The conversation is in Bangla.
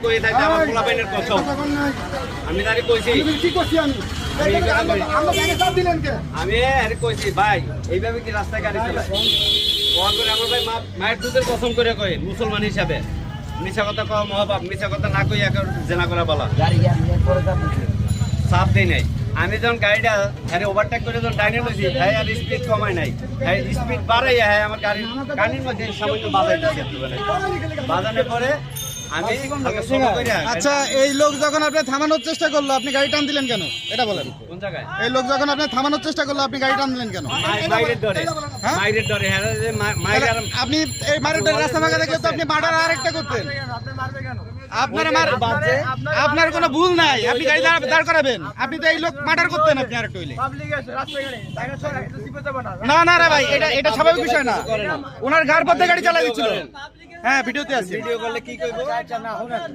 কই তাই আমার পোলাপাইনের কসম আমি তারে কইছি কি করছি আমি আরে কইছি ভাই এইভাবে কি রাস্তায় গাড়ি চালায় ওয়া করে আমার ভাই মায়ের দুধের কসম করে কই মুসলমান হিসাবে মিছা কথা কও মহাবাপ মিছা কথা না কই একা জেনা করা বলা সাফ দেই নাই আমি যখন গাড়িটা আরে ওভারটেক করে যখন ডাইনে লইছি ভাই আর স্পিড কমাই নাই ভাই স্পিড বাড়াই হ্যাঁ আমার গাড়ির মধ্যে সামান্য বাজাই দিয়েছে বাজানোর পরে আমি আচ্ছা এই লোক যখন আপনি থামানোর চেষ্টা করলো আপনি গাড়ি টান দিলেন কেন এটা বলেন কোন জায়গায় এই লোক যখন আপনি থামানোর চেষ্টা করলো আপনি গাড়ি টান দিলেন কেন মাইরের ডরে মাইরের ডরে হ্যাঁ মাইরের আপনি এই মারের রাস্তা ফাঁকা দেখলে তো আপনি মার্ডার আরেকটা করতেন আপনার কোনো ভুল নাই আপনি গাড়ি দাঁড় করাবেন আপনি তো এই লোক মার্ডার করতেন আপনি আরেকটা হইলে না না রে ভাই এটা স্বাভাবিক বিষয় না ওনার ঘাড় পথে গাড়ি চালাই দিচ্ছিল হ্যাঁ ভিডিওতে আছে ভিডিও করলে কি কইবো